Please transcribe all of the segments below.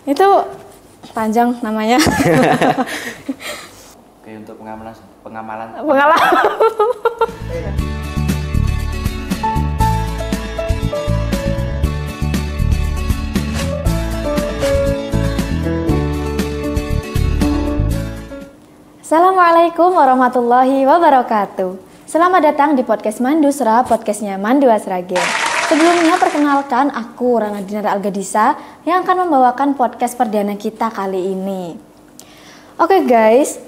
Itu panjang namanya. Oke, untuk pengamalan. Assalamualaikum warahmatullahi wabarakatuh. Selamat datang di podcast Mandusra, podcastnya Mandu Asragen. Sebelumnya perkenalkan, aku Rana Dinara Algadisa yang akan membawakan podcast perdana kita kali ini. Oke guys,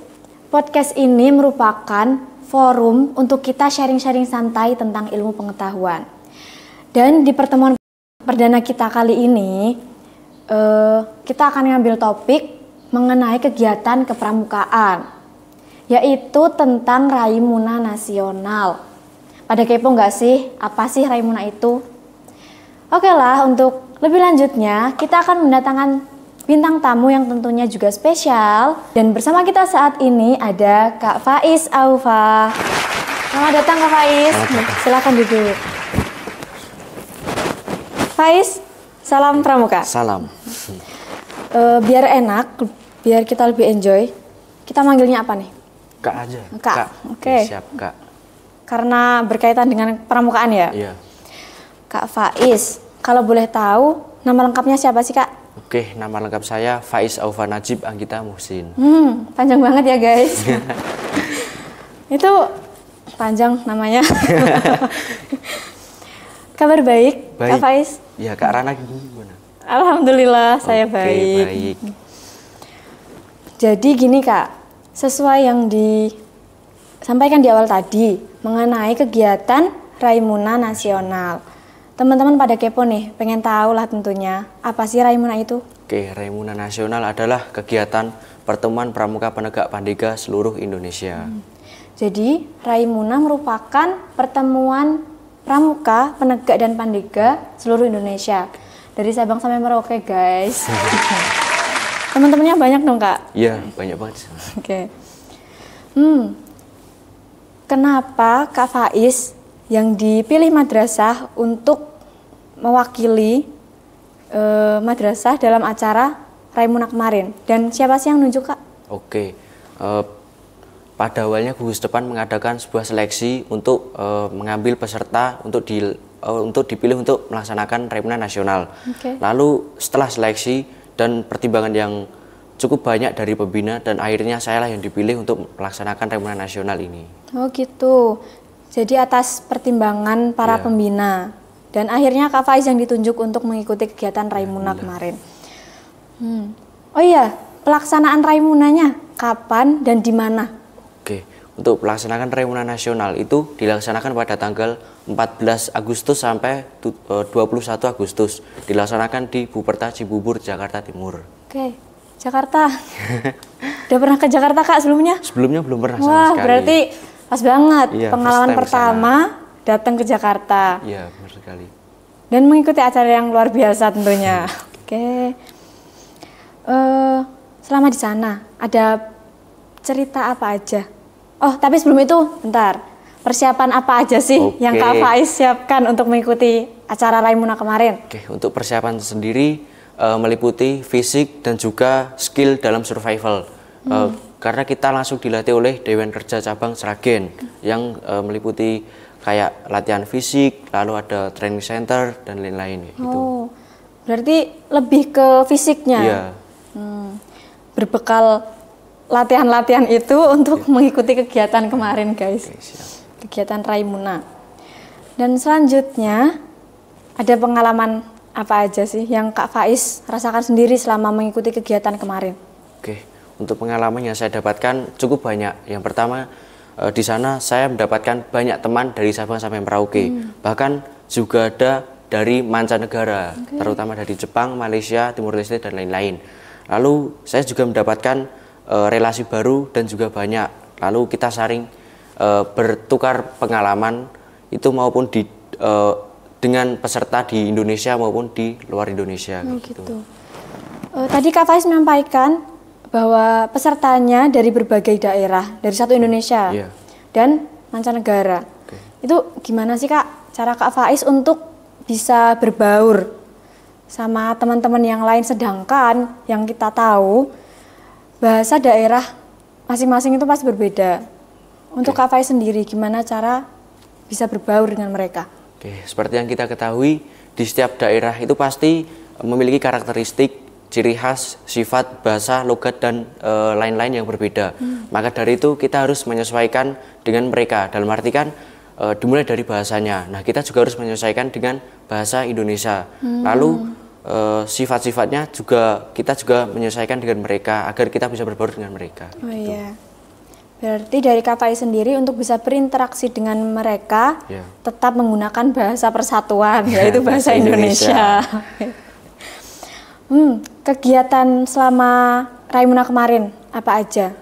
podcast ini merupakan forum untuk kita sharing-sharing santai tentang ilmu pengetahuan. Dan di pertemuan perdana kita kali ini, kita akan ngambil topik mengenai kegiatan kepramukaan, yaitu tentang Raimuna Nasional. Pada kepo nggak sih, apa sih Raimuna itu? Oke lah, untuk lebih lanjutnya, kita akan mendatangkan bintang tamu yang tentunya juga spesial. Dan bersama kita saat ini ada Kak Faiz Aufa. Selamat datang Kak Faiz, silakan duduk. Faiz, salam pramuka. Salam. Biar enak, biar kita lebih enjoy, kita manggilnya apa nih? Kak aja. Kak. Oke. Siap, Kak. Karena berkaitan dengan pramukaan ya? Iya. Kak Faiz, kalau boleh tahu nama lengkapnya siapa sih Kak? Oke, nama lengkap saya Faiz Aufa Najib Anggita Muhsin. Panjang banget ya guys. Itu panjang namanya. Kabar baik, Kak Faiz? Ya, Kak Rana gimana? Alhamdulillah, saya baik. Baik. Jadi gini Kak, sesuai yang disampaikan di awal tadi mengenai kegiatan Raimuna Nasional. Teman-teman pada kepo nih, pengen tahu lah tentunya, apa sih Raimuna itu? Oke, Raimuna Nasional adalah kegiatan pertemuan pramuka penegak pandega seluruh Indonesia. Jadi, Raimuna merupakan pertemuan pramuka, penegak dan pandega seluruh Indonesia. Dari Sabang sampai Merauke, guys. Teman-temannya banyak dong, Kak? Iya, banyak banget. Oke. Kenapa Kak Faiz yang dipilih madrasah untuk mewakili madrasah dalam acara Raimuna kemarin? Dan siapa sih yang nunjuk, Kak? Oke. Pada awalnya gugus depan mengadakan sebuah seleksi untuk mengambil peserta untuk dipilih untuk melaksanakan Raimuna Nasional. Oke. Lalu setelah seleksi dan pertimbangan yang cukup banyak dari pembina, dan akhirnya saya lah yang dipilih untuk melaksanakan Raimuna Nasional ini. Oh gitu. Jadi atas pertimbangan para pembina, dan akhirnya Kak Faiz yang ditunjuk untuk mengikuti kegiatan Raimuna kemarin. Oh iya, pelaksanaan Raimunanya kapan dan di mana? Oke, untuk pelaksanaan Raimuna Nasional itu dilaksanakan pada tanggal 14 Agustus sampai 21 Agustus. Dilaksanakan di Buperta Cibubur, Jakarta Timur. Oke, Jakarta. Udah pernah ke Jakarta Kak sebelumnya? Sebelumnya belum pernah sama Wah, sekali. Berarti pas banget Iya, pengalaman first time pertama datang ke Jakarta. Iya, benar sekali. Dan mengikuti acara yang luar biasa tentunya. Oke. Selama di sana ada cerita apa aja? Oh, tapi sebelum itu, bentar. Persiapan apa aja sih yang Kak Faiz siapkan untuk mengikuti acara Raimuna kemarin? Oke, untuk persiapan sendiri meliputi fisik dan juga skill dalam survival. Karena kita langsung dilatih oleh Dewan Kerja Cabang Sragen yang meliputi kayak latihan fisik, lalu ada training center dan lain-lain. Oh, berarti lebih ke fisiknya? Iya. Berbekal latihan-latihan itu untuk mengikuti kegiatan kemarin, guys. Oke, siap. Kegiatan Raimuna. Dan selanjutnya ada pengalaman apa aja sih yang Kak Faiz rasakan sendiri selama mengikuti kegiatan kemarin? Oke, untuk pengalaman yang saya dapatkan cukup banyak. Yang pertama, di sana saya mendapatkan banyak teman dari Sabang sampai Merauke. Bahkan juga ada dari mancanegara, terutama dari Jepang, Malaysia, Timur Leste dan lain-lain. Lalu saya juga mendapatkan relasi baru dan juga banyak. Lalu kita saling bertukar pengalaman itu maupun dengan peserta di Indonesia maupun di luar Indonesia. Gitu. Tadi Kak Faiz menyampaikan bahwa pesertanya dari berbagai daerah, dari satu Indonesia dan mancanegara. Itu gimana sih Kak cara Kak Faiz untuk bisa berbaur sama teman-teman yang lain, sedangkan yang kita tahu bahasa daerah masing-masing itu pasti berbeda. Untuk Kak Faiz sendiri, gimana cara bisa berbaur dengan mereka? Oke, seperti yang kita ketahui, di setiap daerah itu pasti memiliki karakteristik, ciri khas, sifat, bahasa, logat, dan lain-lain yang berbeda. Maka dari itu kita harus menyesuaikan dengan mereka. Dalam arti kan dimulai dari bahasanya. Nah, kita juga harus menyesuaikan dengan bahasa Indonesia. Lalu sifat-sifatnya juga kita juga menyesuaikan dengan mereka agar kita bisa berbaur dengan mereka. Oh gitu. Iya. Berarti dari Kak Faiz sendiri untuk bisa berinteraksi dengan mereka tetap menggunakan bahasa persatuan, yaitu bahasa Indonesia. Kegiatan selama Raimuna kemarin apa aja?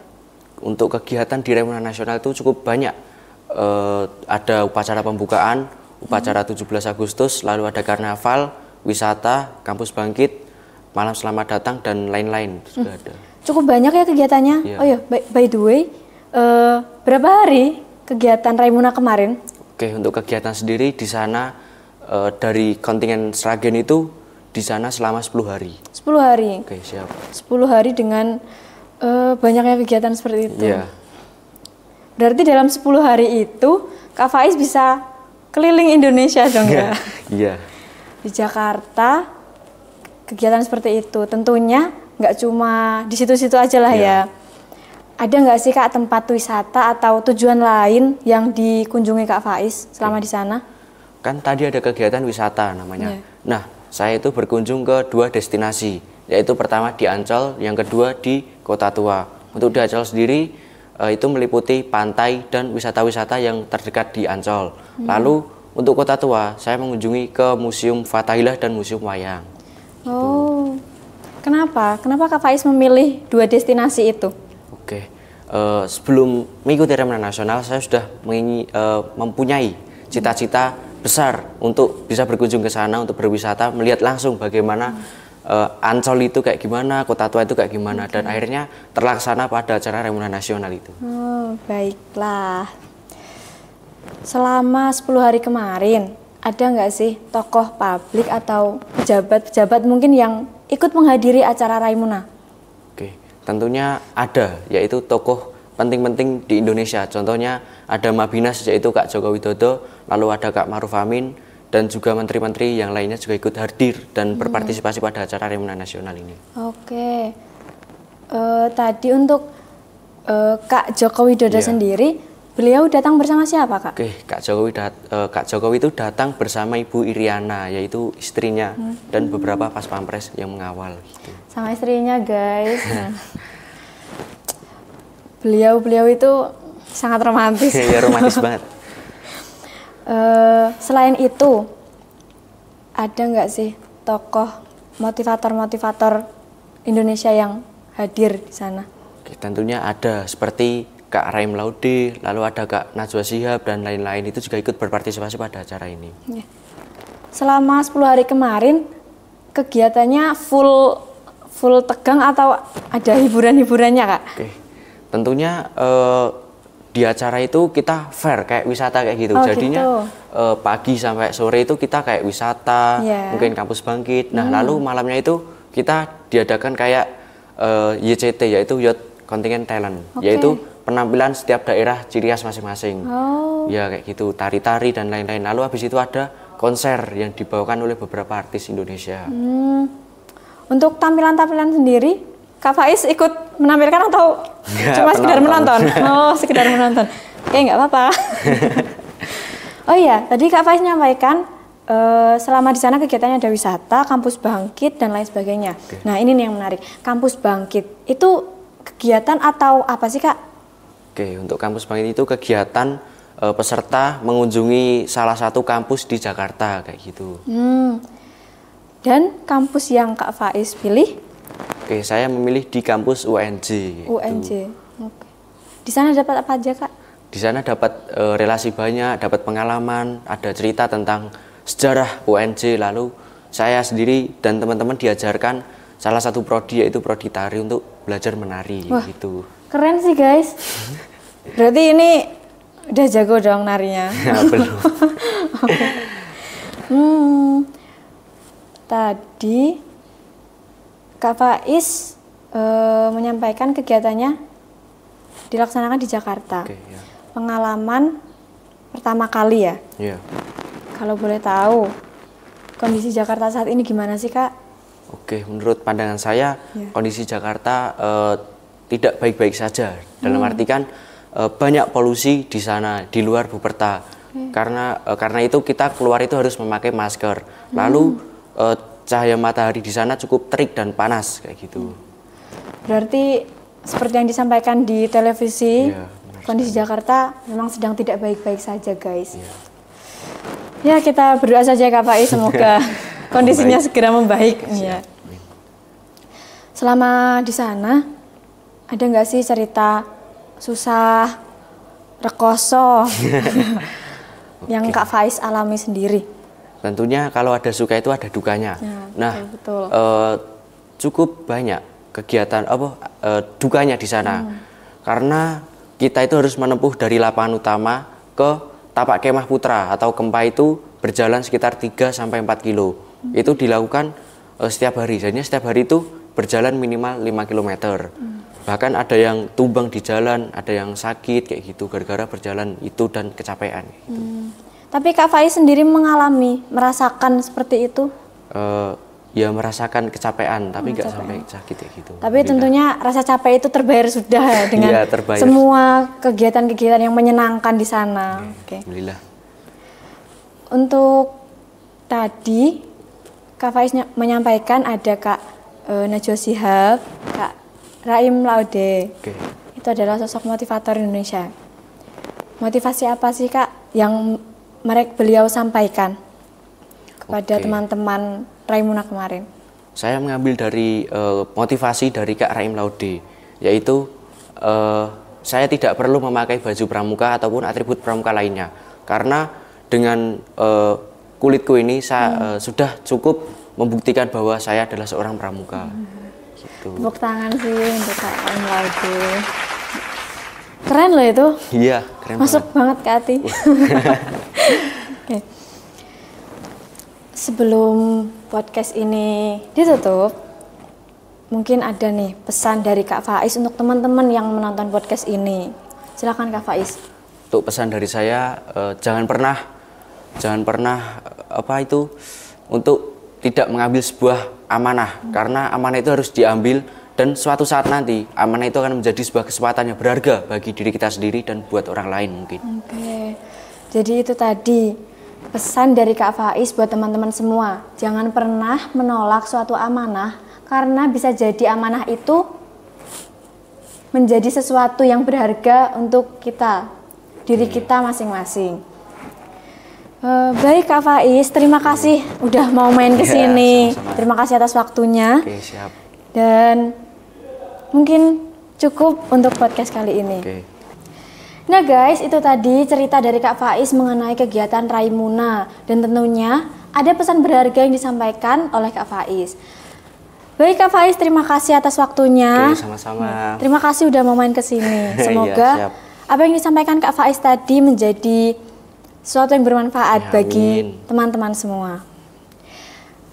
Untuk kegiatan di Raimuna Nasional itu cukup banyak. Ada upacara pembukaan, upacara 17 Agustus, lalu ada karnaval, wisata, kampus bangkit, malam selamat datang, dan lain-lain sudah ada. Cukup banyak ya kegiatannya. Yeah. Oh ya, by the way, berapa hari kegiatan Raimuna kemarin? Oke, untuk kegiatan sendiri di sana dari kontingen Sragen itu di sana selama 10 hari. 10 hari. Oke, siap. 10 hari dengan banyaknya kegiatan seperti itu. Iya. Berarti dalam 10 hari itu Kak Faiz bisa keliling Indonesia dong ya? Iya. Di Jakarta kegiatan seperti itu tentunya nggak cuma di situ-situ aja lah ya. Ada nggak sih Kak tempat wisata atau tujuan lain yang dikunjungi Kak Faiz selama di sana? Kan tadi ada kegiatan wisata namanya. Nah, saya itu berkunjung ke 2 destinasi, yaitu pertama di Ancol, yang kedua di Kota Tua. Untuk di Ancol sendiri itu meliputi pantai dan wisata-wisata yang terdekat di Ancol. Lalu untuk Kota Tua, saya mengunjungi ke Museum Fathaillah dan Museum Wayang. Oh, kenapa? Kenapa Kak Faiz memilih 2 destinasi itu? Oke, sebelum mengikuti Raimuna Nasional, saya sudah mempunyai cita-cita besar untuk bisa berkunjung ke sana, untuk berwisata, melihat langsung bagaimana Ancol itu kayak gimana, Kota Tua itu kayak gimana, dan akhirnya terlaksana pada acara Raimuna Nasional itu. Oh, baiklah. Selama 10 hari kemarin, ada nggak sih tokoh publik atau pejabat-pejabat mungkin yang ikut menghadiri acara Raimuna? Oke, tentunya ada, yaitu tokoh penting-penting di Indonesia. Contohnya ada Mabinaz, yaitu Kak Joko Widodo, lalu ada Kak Ma'ruf Amin, dan juga menteri-menteri yang lainnya juga ikut hadir dan berpartisipasi pada acara Raimuna Nasional ini. Oke, tadi untuk Kak Joko Widodo sendiri, beliau datang bersama siapa Kak? Oke, Kak Jokowi itu datang bersama Ibu Iriana, yaitu istrinya, dan beberapa pas pampres yang mengawal. Gitu. Sama istrinya guys. Beliau itu sangat romantis. Ya, romantis banget. Selain itu, ada nggak sih tokoh motivator-motivator Indonesia yang hadir di sana? Oke, tentunya ada, seperti Kak Raim Laude, lalu ada Kak Najwa Shihab, dan lain-lain itu juga ikut berpartisipasi pada acara ini. Selama 10 hari kemarin, kegiatannya full tegang atau ada hiburan-hiburannya Kak? Oke, tentunya di acara itu kita fair, kayak wisata kayak gitu. Jadinya gitu. Pagi sampai sore itu kita kayak wisata, mungkin kampus bangkit. Nah, lalu malamnya itu kita diadakan kayak YCT, yaitu Youth Contingent Talent, yaitu penampilan setiap daerah ciri khas masing-masing. Ya kayak gitu, tari-tari dan lain-lain. Lalu habis itu ada konser yang dibawakan oleh beberapa artis Indonesia. Untuk tampilan-tampilan sendiri, Kak Faiz ikut menampilkan atau cuma sekedar menonton? Oh, sekedar menonton. Oke, nggak apa-apa. Oh iya, tadi Kak Faiz nyampaikan selama di sana kegiatannya ada wisata, kampus bangkit dan lain sebagainya. Nah, ini nih yang menarik. Kampus bangkit itu kegiatan atau apa sih Kak? Oke, untuk kampus bangkit itu kegiatan peserta mengunjungi salah satu kampus di Jakarta kayak gitu. Dan kampus yang Kak Faiz pilih? Oke, saya memilih di kampus UNJ. UNJ. Oke. Di sana dapat apa aja Kak? Di sana dapat relasi banyak, dapat pengalaman, ada cerita tentang sejarah UNJ. Lalu saya sendiri dan teman-teman diajarkan salah satu prodi, yaitu prodi tari, untuk belajar menari. Wah, gitu. Keren sih guys. Berarti ini udah jago dong narinya. Ya, belum. tadi Kak Faiz menyampaikan kegiatannya dilaksanakan di Jakarta. Oke, ya. Pengalaman pertama kali ya? Iya. Kalau boleh tahu, kondisi Jakarta saat ini gimana sih Kak? Oke, menurut pandangan saya, Ya. kondisi Jakarta tidak baik-baik saja. Dalam arti kan banyak polusi di sana, di luar Buperta. Karena itu kita keluar itu harus memakai masker. Lalu cahaya matahari di sana cukup terik dan panas kayak gitu. Berarti seperti yang disampaikan di televisi, Iya, benar kondisi Jakarta memang sedang tidak baik-baik saja guys. Iya. Ya kita berdoa saja Kak Faiz, semoga kondisinya segera membaik. Ya. Selama di sana, ada nggak sih cerita susah, rekoso yang Kak Faiz alami sendiri? Tentunya kalau ada suka itu ada dukanya. Ya, Nah, betul. cukup banyak kegiatan dukanya di sana. Karena kita itu harus menempuh dari lapangan utama ke Tapak Kemah Putra atau Kempa itu berjalan sekitar 3 sampai 4 kilo. Itu dilakukan setiap hari. Jadinya setiap hari itu berjalan minimal 5 km. Bahkan ada yang tumbang di jalan, ada yang sakit kayak gitu gara-gara berjalan itu dan kecapean gitu. Tapi Kak Faiz sendiri merasakan seperti itu? Ya merasakan kecapean tapi nggak sampai sakit kayak gitu. Tapi tentunya rasa capek itu terbayar sudah ya dengan Iya, terbayar. semua kegiatan-kegiatan yang menyenangkan di sana. Oke. Alhamdulillah. Untuk tadi Kak Faiz menyampaikan ada Kak Najwa Shihab, Kak Raim Laude. Oke. Itu adalah sosok motivator Indonesia. Motivasi apa sih Kak yang beliau sampaikan kepada Oke. teman-teman Raimuna kemarin? Saya mengambil dari motivasi dari Kak Raim Laude, yaitu saya tidak perlu memakai baju pramuka ataupun atribut pramuka lainnya, karena dengan kulitku ini saya sudah cukup membuktikan bahwa saya adalah seorang pramuka. Gitu. Tepuk tangan sih untuk Kak Raim Laude. Keren loh itu. Iya, keren Masuk banget ke hati. Oke. Sebelum podcast ini ditutup, mungkin ada nih pesan dari Kak Faiz untuk teman-teman yang menonton podcast ini. Silakan Kak Faiz. Untuk pesan dari saya, jangan pernah untuk tidak mengambil sebuah amanah, karena amanah itu harus diambil dan suatu saat nanti amanah itu akan menjadi sebuah kesempatan yang berharga bagi diri kita sendiri dan buat orang lain mungkin. Oke. Jadi itu tadi pesan dari Kak Faiz buat teman-teman semua. Jangan pernah menolak suatu amanah, karena bisa jadi amanah itu menjadi sesuatu yang berharga untuk kita, diri kita masing-masing. Baik Kak Faiz, terima kasih udah mau main ke sini. Sama-sama. Terima kasih atas waktunya. Oke, siap. Dan mungkin cukup untuk podcast kali ini. Oke. Nah guys, itu tadi cerita dari Kak Faiz mengenai kegiatan Raimuna. Dan tentunya ada pesan berharga yang disampaikan oleh Kak Faiz. Baik Kak Faiz, terima kasih atas waktunya. Oke, sama-sama. Terima kasih udah mau main ke sini. Semoga Iya, siap. apa yang disampaikan Kak Faiz tadi menjadi sesuatu yang bermanfaat Ya, bagi amin. teman-teman semua.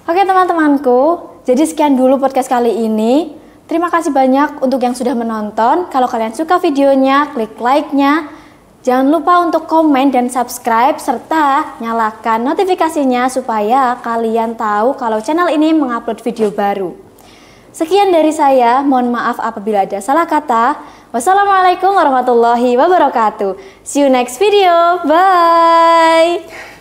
Oke teman-temanku, jadi sekian dulu podcast kali ini. Terima kasih banyak untuk yang sudah menonton. Kalau kalian suka videonya, klik like-nya. Jangan lupa untuk komen dan subscribe serta nyalakan notifikasinya supaya kalian tahu kalau channel ini mengupload video baru. Sekian dari saya, mohon maaf apabila ada salah kata. Wassalamualaikum warahmatullahi wabarakatuh. See you next video. Bye.